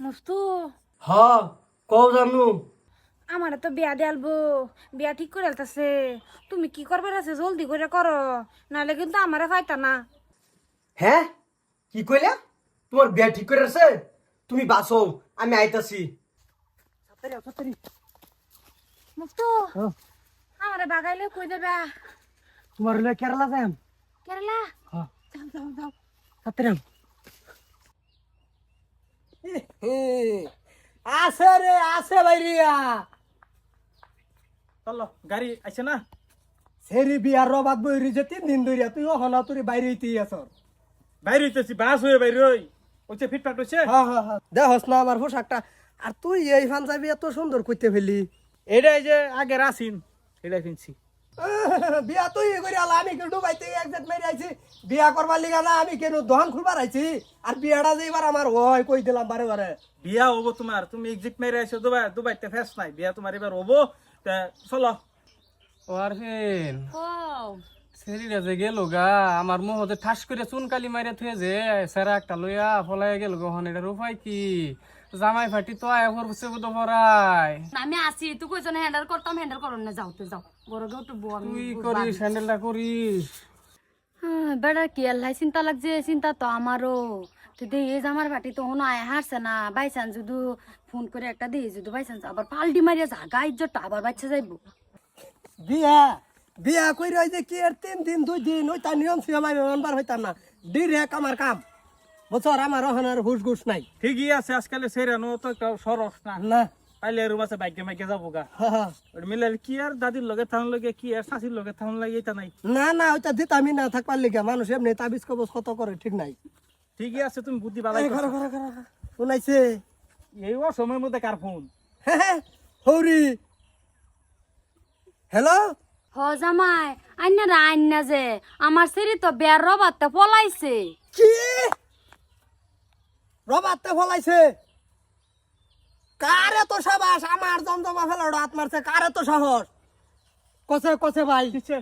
মস্তু হ কও জানু আমার তো বিয়া দেয়ালবো, বিয়া ঠিক করে আলতাছে। তুমি কি করবার আছে জলদি করে করো, নাহলে কিন্তু আমারে ফাইতা না। হ্যাঁ কি কইলা তোমার বিয়া ঠিক করে আছে তুমি বাসো আমি আইতাছি মস্তু আমারে বাগাইলে কই দেবা? তোমার হলে কেরালা যাম কেরালা হ্যাঁ যাও যাও যাও। তাড়াতাড়ি আছে রে আছে বাইরিয়া চলো গাড়ি আইছে না সেরি বিয়ার রবাদ বইরি যে 3 দিন ধরিয়া তুই ওহনা তুই বাইরে হইতেই আছর। বাইরে হইতেছি বাস হয়ে বাইরে হই ওইছে ফিটফাট হইছে হ্যাঁ দেখস না আমার পোশাকটা আর তুই এই পাঞ্জাবি এত সুন্দর কইতে ফেলি। এটাই যে আগে রাসিন এটাই কিনছি বিয়া তুই করি আলা আমি কেন ডুবাইতে একজাত মেরে আইছি বিয়া করবার লিগা না আমি কেন দোকান খুলবার আইছি আর বিয়াটা যে এবার আমার হয় কই দিলাম বারে বারে বিয়া হবো তোমার তুমি এক্সিট মেরে আইছো দুবাইতে ফেস নাই বিয়া তোমার এবার হবো তা চলো ওয়ারফিন ও সেরিরা যে গেল গা আমার মুহতে ঠাস করে চুনকালি মাইরা থুয়ে যে সেরা একটা লইয়া ফলাই গেল গহন এটার উপায় কি জামাই ফাটি তো আয় হরছে বুধ ভরাই আমি আসি তুই কইছন হ্যান্ডেল করতাম, হ্যান্ডেল করন না, যাও তো যাও বড় গো তো বড় তুই করিস হ্যান্ডেলটা করিস বেড়া কি আল্লাহ চিন্তা লাগছে, চিন্তা তো আমারও। তো দে এই আমার বাটি তো হনো আয় হারছে না, বাইচান যদি ফোন করে একটা দিয়ে যদি বাইচান আবার পাল্টি মারিয়া জাগা ইজ্জতটা আবার বাচ্চা যাইবো। বিয়া বিয়া কইরা যে কি আর 3 দিন 2 দিন ওই তার নিয়ম ছিল আমি মেম্বার হইতাম না ডিরেক্ট আমার কাম বছর আমার ওখানে হুশ গুস নাই ঠিকই আছে আজকাল সেরানো তো সরস না না পাইলে রুম আছে বাইকে মাইকে যাবো গা হ্যাঁ ওটা মিলে কি আর দাদির লগে থাউন লগে কি আর শাশির লগে থাউন লাগে এটা নাই না না ওইটা দিতামি না থাকবার লিগা মানুষ এমনি তাবিজ কবজ কত করে ঠিক নাই ঠিকই আছে তুমি বুদ্ধি বালাই শুনাইছে এই সময়ের মধ্যে কার ফোন হৌরি হ্যালো হ জামাই আইনা আইনা যে আমার সেরি তো বের রবাতে পলাইছে। কি রবাতে ফলাইছে কারে তো সাবাস আমার জমজমা ফেলাড়ো হাত মারছে কারে তো সাহস কসে কসে ভাই কিছে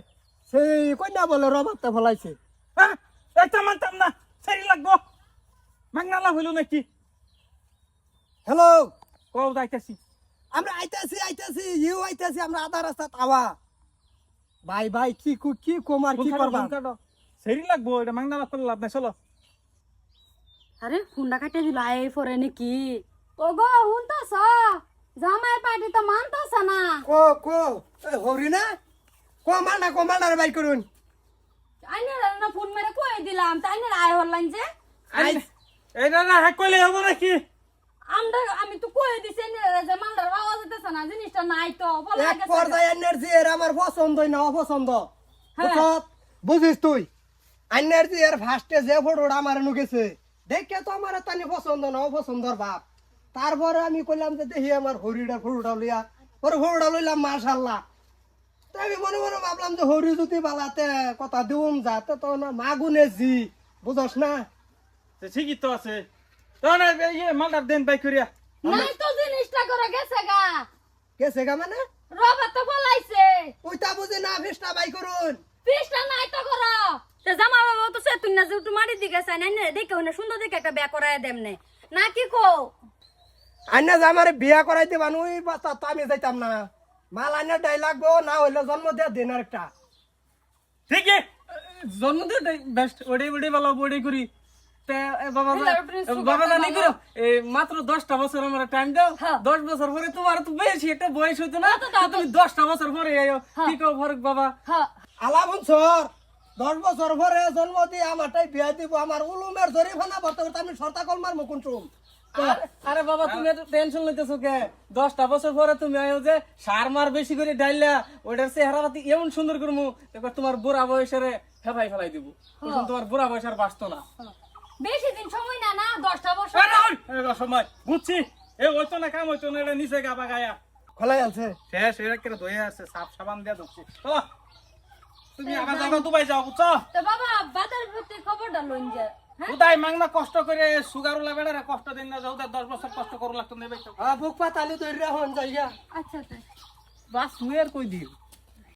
সেই কন্যা বলে রবাতে ফলাইছে হ্যাঁ একটা মানতাম না সেরি লাগবো মাংনালা হইলো নাকি হ্যালো কও যাইতেছি আমরা আইতাছি ইউ আইতাছি আমরা আধা রাস্তা তাওয়া ভাই ভাই কি কোমার কি করবা সেরি লাগবো এটা মাংনালা করলে লাভ নাই চলো আরে ফোনটা কাটে দিল আয় পরে নাকি ও গো হুনতাছ জামাই পার্টি তো মানতাছ না। কো হরি না কমাল না ভাই করুন আইনা না ফোন মেরে কই দিলাম তাই না আয় হল্লাইন যে এটা না হ্যাক করলে হবো নাকি আমি তো কই দিছি যে মালদার আওয়াজ হইতাছ না, জিনিসটা নাই তো বলা এক গেছে। পর্যায়ে এনার্জি এর আমার পছন্দ না অপছন্দ বুঝিস তুই এনার্জি এর ফার্স্টে যে ফটোটা আমার নুকেছে দেখে তো আমার তানি পছন্দ না অপছন্দর বাপ তারপরে আমি কইলাম যে দেখি আমার হরিটা ফটোটা লইয়া পরে ফটোটা লইলাম মাশাআল্লাহ তো আমি মনে মনে ভাবলাম যে হরি যদি বালাতে কথা দিউম যাতে তো না মাগুনে জি বুঝস না ঠিকই তো আছে তখন ইয়ে মালটার দেন বাই করিয়া নাই তো জিনিসটা করে গেছে গা কেসে গা মানে রবা তো বলাইছে ওইটা বুঝি না ফিসটা বাই করুন পিছটা নাই তো করো তে জামা বাবা তো সে তুই না যে তুই মারি দিকে চাই না দেখে না সুন্দর দেখে একটা বিয়া করায় দেমনে না কি কো আইনা যে আমার বিয়া করাই দিবান ওই বাচ্চা তো আমি যাইতাম না মাল আইনা ডাই লাগবো না হইলে জন্ম দেওয়া দিন আর একটা ঠিকই জন্মদিন বেস্ট ওডি ওডি ভালো ওডি করি তে বাবা জানি করো এই মাত্র 10টা বছর আমার টাইম দাও 10 বছর পরে তোমার তো বেশি একটা বয়স হইতো না তুমি 10টা বছর পরে আইও কি কও ফরক বাবা আলা বছর 10 বছর পরে জন্ম দিয়ে আমারটাই বিয়া দিব আমার উলুমের জরিফানা ভরতে করতে আমি সরতা কলমার মুকুন চুম আরে বাবা তুমি এত টেনশন লইতেছো কে 10টা বছর পরে তুমি আইও যে সার মার বেশি করে ডাইলা ওটার চেহারা পাতি এমন সুন্দর করমু এবার তোমার বুড়া বয়সের ফেলাই ফেলাই দিব তখন তোমার বুড়া বয়স আর বাঁচতো না বেশি দিন সময় না না 10টা বছর সময় বুঝছি এ হইতো না কাম হইতো না এটা নিচে গাবা গায়া খোলাই আছে শেষ এরা কেন ধুয়ে আছে সাপ সাবান দিয়া ধরছি তুমি আবার যাবা দুবাই যাও বুঝছো তো বাবা বাজার প্রতি খবরটা লইন যা উদাই মাংনা কষ্ট করে সুগার উলা বেড়া কষ্ট দিন না যাও 10 বছর কষ্ট করু লাগতো নেবে বুক পাতালি তৈরি হন যাইয়া আচ্ছা আচ্ছা বাস তুই আর কই দিও